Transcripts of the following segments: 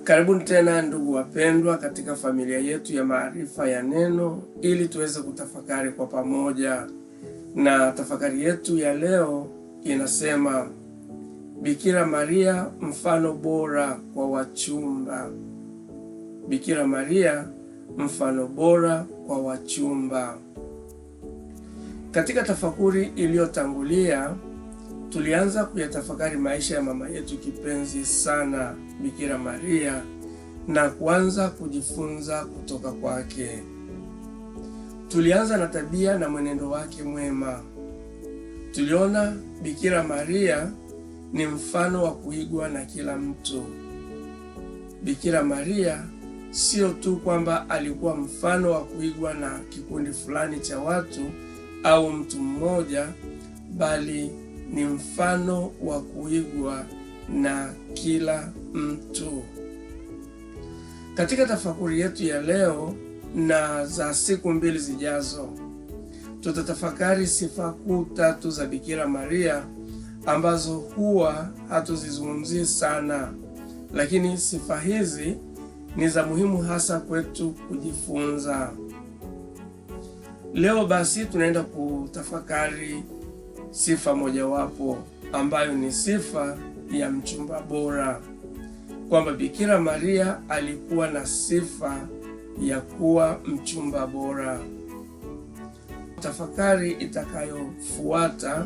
Karibuni tena ndugu wapendwa katika familia yetu ya maarifa ya neno, ili tuweze kutafakari kwa pamoja. Na tafakari yetu ya leo inasema Bikira Maria mfano bora kwa wachumba. Bikira Maria mfano bora kwa wachumba. Katika tafakuri iliyotangulia tulianza kuyatafakari maisha ya mama yetu kipenzi sana Bikira Maria na kuanza kujifunza kutoka kwake. Tulianza na tabia na mwenendo wake mwema. Tuliona Bikira Maria ni mfano wa kuigwa na kila mtu. Bikira Maria sio tu kwamba alikuwa mfano wa kuigwa na kikundi fulani cha watu au mtu mmoja, bali ni mfano wa kuigwa na kila mtu. Katika tafakuri yetu ya leo na za siku mbili zijazo, tutatafakari sifa kuu tatu za Bikira Maria ambazo huwa hatuzizungumzii sana, lakini sifa hizi ni za muhimu hasa kwetu kujifunza. Leo basi tunaenda kutafakari sifa mojawapo ambayo ni sifa ya mchumba bora, kwamba Bikira Maria alikuwa na sifa ya kuwa mchumba bora. Tafakari itakayofuata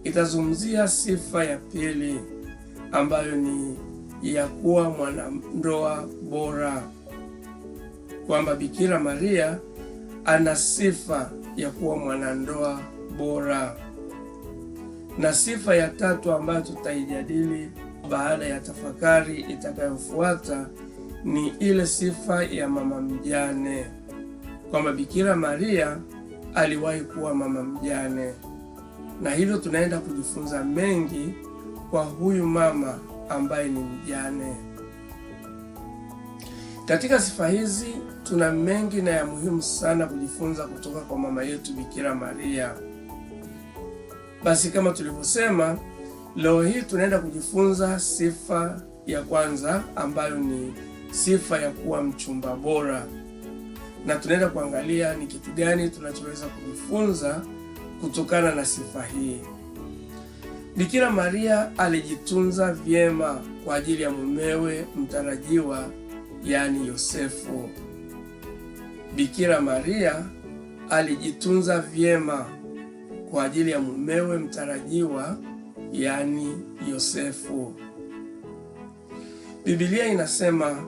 itazungumzia sifa ya pili ambayo ni ya kuwa mwanandoa bora, kwamba Bikira Maria ana sifa ya kuwa mwanandoa bora. Na sifa ya tatu ambayo tutaijadili baada ya tafakari itakayofuata ni ile sifa ya mama mjane, kwamba Bikira Maria aliwahi kuwa mama mjane, na hivyo tunaenda kujifunza mengi kwa huyu mama ambaye ni mjane. Katika sifa hizi tuna mengi na ya muhimu sana kujifunza kutoka kwa mama yetu Bikira Maria. Basi kama tulivyosema, leo hii tunaenda kujifunza sifa ya kwanza ambayo ni sifa ya kuwa mchumba bora, na tunaenda kuangalia ni kitu gani tunachoweza kujifunza kutokana na sifa hii. Bikira Maria alijitunza vyema kwa ajili ya mumewe mtarajiwa, yaani Yosefu. Bikira Maria alijitunza vyema kwa ajili ya mumewe mtarajiwa, yaani Yosefu. Biblia inasema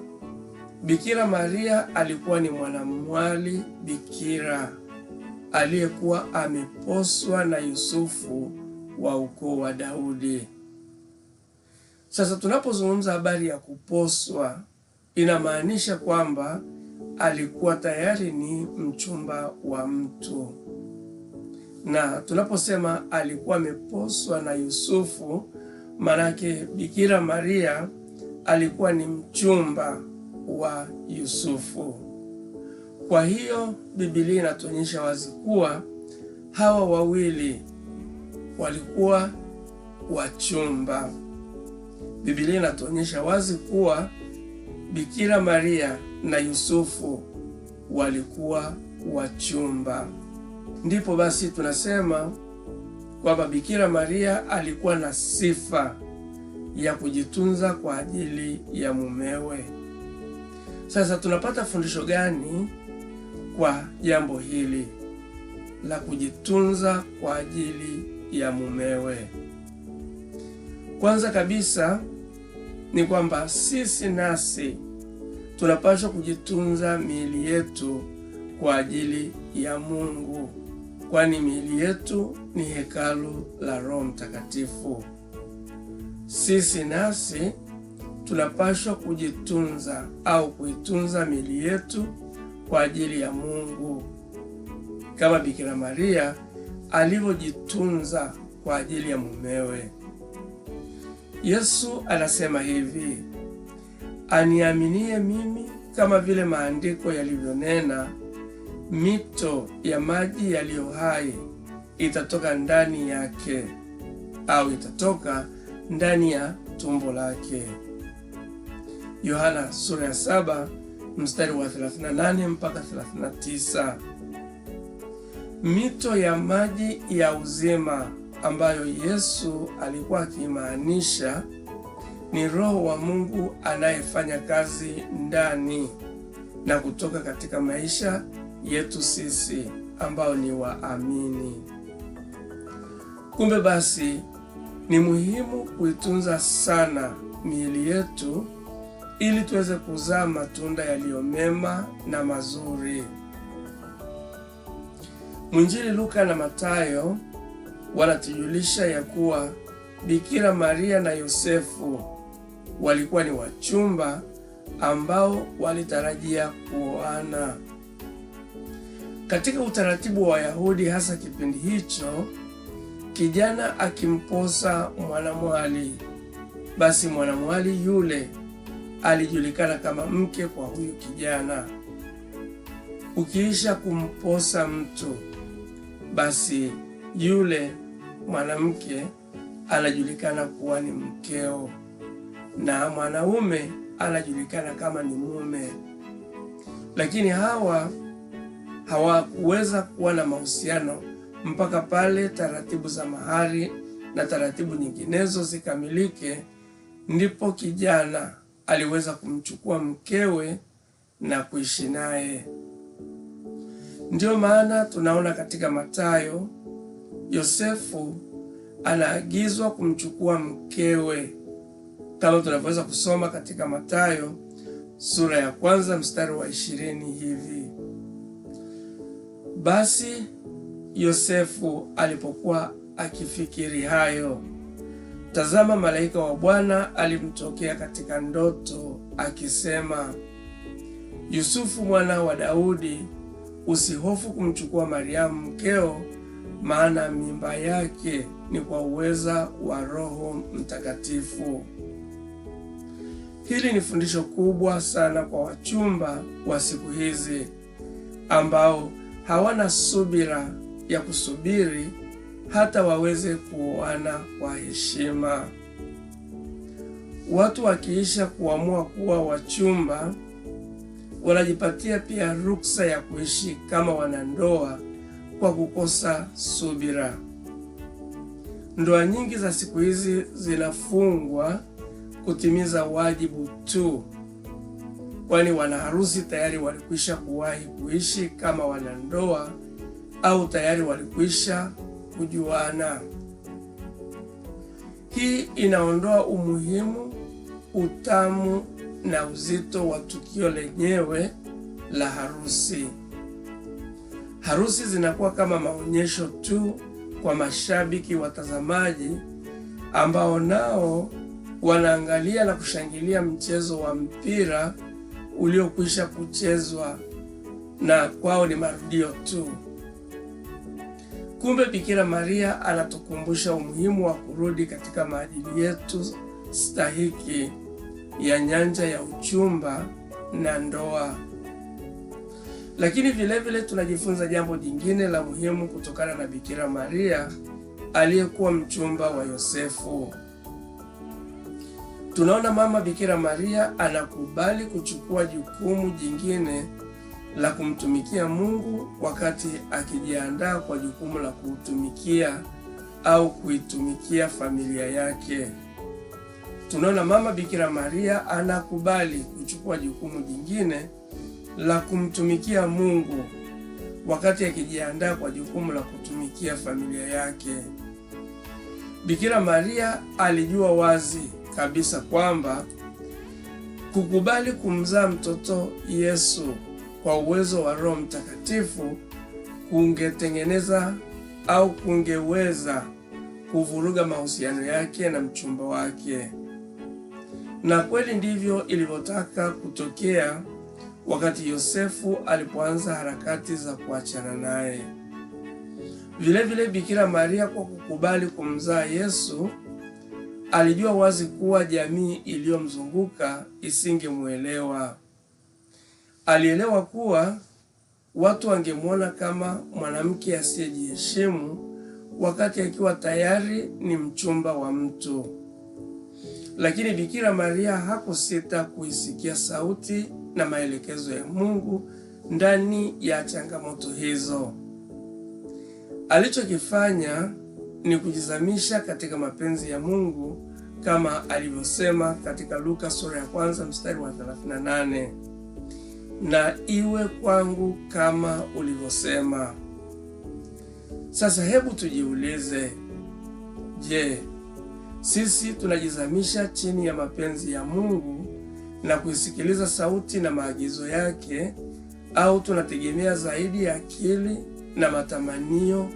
Bikira Maria alikuwa ni mwanamwali bikira aliyekuwa ameposwa na Yusufu wa ukoo wa Daudi. Sasa tunapozungumza habari ya kuposwa, inamaanisha kwamba alikuwa tayari ni mchumba wa mtu. Na tunaposema alikuwa ameposwa na Yusufu, manake Bikira Maria alikuwa ni mchumba wa Yusufu. Kwa hiyo Biblia inatuonyesha wazi kuwa hawa wawili walikuwa wachumba. Biblia inatuonyesha wazi kuwa Bikira Maria na Yusufu walikuwa wachumba. Ndipo basi tunasema kwamba Bikira Maria alikuwa na sifa ya kujitunza kwa ajili ya mumewe. Sasa tunapata fundisho gani kwa jambo hili la kujitunza kwa ajili ya mumewe? Kwanza kabisa ni kwamba sisi nasi tunapaswa kujitunza miili yetu kwa ajili ya Mungu, kwani miili yetu ni hekalu la Roho Mtakatifu. Sisi nasi tunapaswa kujitunza au kuitunza miili yetu kwa ajili ya Mungu, kama Bikira Maria alivyojitunza kwa ajili ya mumewe. Yesu anasema hivi: aniaminie mimi, kama vile maandiko yalivyonena, mito ya maji yaliyo hai itatoka ndani yake, au itatoka ndani ya tumbo lake. Yohana sura ya 7 mstari wa 38 mpaka 39. Mito ya maji ya uzima ambayo Yesu alikuwa akimaanisha ni Roho wa Mungu anayefanya kazi ndani na kutoka katika maisha yetu sisi ambao ni waamini. Kumbe basi ni muhimu kuitunza sana miili yetu ili tuweze kuzaa matunda yaliyo mema na mazuri. Mwinjili Luka na Mathayo wanatujulisha ya kuwa Bikira Maria na Yosefu walikuwa ni wachumba ambao walitarajia kuoana. Katika utaratibu wa Wayahudi, hasa kipindi hicho, kijana akimposa mwanamwali, basi mwanamwali yule alijulikana kama mke kwa huyu kijana. Ukiisha kumposa mtu, basi yule mwanamke anajulikana kuwa ni mkeo na mwanaume anajulikana kama ni mume. Lakini hawa hawakuweza kuwa na mahusiano mpaka pale taratibu za mahari na taratibu nyinginezo zikamilike, ndipo kijana aliweza kumchukua mkewe na kuishi naye. Ndiyo maana tunaona katika Mathayo Yosefu anaagizwa kumchukua mkewe, kama tunavyoweza kusoma katika Mathayo sura ya 1 mstari wa 20 hivi: basi Yosefu alipokuwa akifikiri hayo, tazama, malaika wa Bwana alimtokea katika ndoto akisema, Yusufu mwana wa Daudi, usihofu kumchukua Mariamu mkeo, maana mimba yake ni kwa uweza wa Roho Mtakatifu. Hili ni fundisho kubwa sana kwa wachumba wa siku hizi ambao hawana subira ya kusubiri hata waweze kuoana kwa heshima. Watu wakiisha kuamua kuwa wachumba, wanajipatia pia ruksa ya kuishi kama wanandoa kwa kukosa subira. Ndoa nyingi za siku hizi zinafungwa kutimiza wajibu tu, kwani wanaharusi tayari walikwisha kuwahi kuishi kama wanandoa au tayari walikwisha kujuana. Hii inaondoa umuhimu, utamu na uzito wa tukio lenyewe la harusi. Harusi zinakuwa kama maonyesho tu kwa mashabiki watazamaji ambao nao wanaangalia na kushangilia mchezo wa mpira uliokwisha kuchezwa na kwao ni marudio tu. Kumbe Bikira Maria anatukumbusha umuhimu wa kurudi katika maadili yetu stahiki ya nyanja ya uchumba na ndoa. Lakini vile tunajifunza jambo jingine la muhimu kutokana na Bikira Maria aliyekuwa mchumba wa Yosefu. Tunaona mama Bikira Maria anakubali kuchukua jukumu jingine la kumtumikia Mungu wakati akijiandaa kwa jukumu la kutumikia au kuitumikia familia yake. Tunaona mama Bikira Maria anakubali kuchukua jukumu jingine la kumtumikia Mungu wakati akijiandaa kwa jukumu la kutumikia familia yake. Bikira Maria alijua wazi kabisa kwamba kukubali kumzaa mtoto Yesu kwa uwezo wa Roho Mtakatifu kungetengeneza au kungeweza kuvuruga mahusiano yake na mchumba wake. Na kweli ndivyo ilivyotaka kutokea wakati Yosefu alipoanza harakati za kuachana naye. Vile Bikira Maria kwa kukubali kumzaa Yesu alijua wazi kuwa jamii iliyomzunguka isingemwelewa. Alielewa kuwa watu wangemwona kama mwanamke asiyejiheshimu wakati akiwa tayari ni mchumba wa mtu. Lakini Bikira Maria hakusita kuisikia sauti na maelekezo ya Mungu ndani ya changamoto hizo. Alichokifanya ni kujizamisha katika mapenzi ya Mungu kama alivyosema katika Luka sura ya 1 mstari wa 38, na iwe kwangu kama ulivyosema. Sasa hebu tujiulize, je, sisi tunajizamisha chini ya mapenzi ya Mungu na kuisikiliza sauti na maagizo yake, au tunategemea zaidi ya akili na matamanio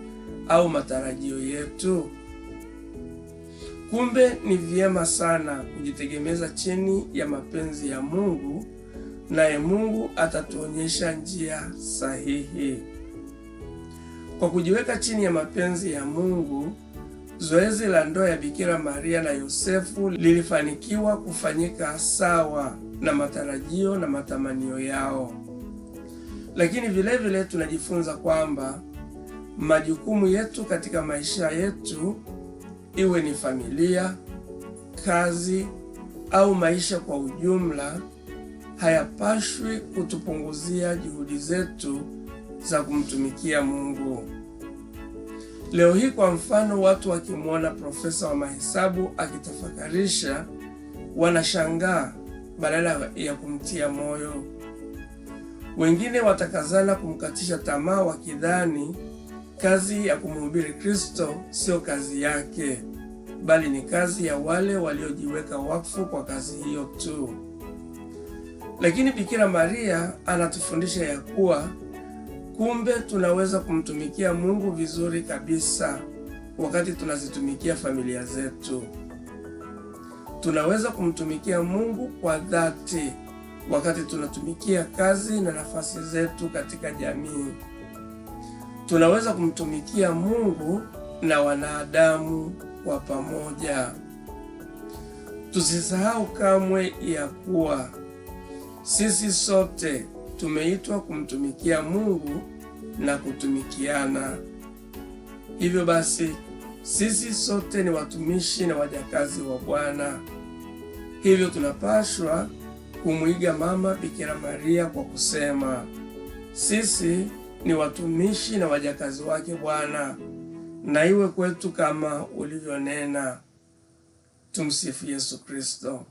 au matarajio yetu? Kumbe ni vyema sana kujitegemeza chini ya mapenzi ya Mungu, naye Mungu atatuonyesha njia sahihi. Kwa kujiweka chini ya mapenzi ya Mungu, zoezi la ndoa ya Bikira Maria na Yosefu lilifanikiwa kufanyika sawa na matarajio na matamanio yao. Lakini vile tunajifunza kwamba majukumu yetu katika maisha yetu, iwe ni familia, kazi au maisha kwa ujumla, hayapashwi kutupunguzia juhudi zetu za kumtumikia Mungu. Leo hii kwa mfano, watu wakimwona profesa wa mahesabu akitafakarisha, wanashangaa badala ya kumtia moyo. Wengine watakazana kumkatisha tamaa, wakidhani kazi ya kumhubiri Kristo sio kazi yake, bali ni kazi ya wale waliojiweka wakfu kwa kazi hiyo tu. Lakini Bikira Maria anatufundisha ya kuwa kumbe tunaweza kumtumikia Mungu vizuri kabisa wakati tunazitumikia familia zetu. Tunaweza kumtumikia Mungu kwa dhati wakati tunatumikia kazi na nafasi zetu katika jamii. Tunaweza kumtumikia Mungu na wanadamu kwa pamoja. Tusisahau kamwe ya kuwa sisi sote tumeitwa kumtumikia Mungu na kutumikiana. Hivyo basi, sisi sote ni watumishi na wajakazi wa Bwana. Hivyo tunapaswa kumwiga Mama Bikira Maria kwa kusema, sisi ni watumishi na wajakazi wake Bwana, na iwe kwetu kama ulivyonena. Tumsifu Yesu Kristo.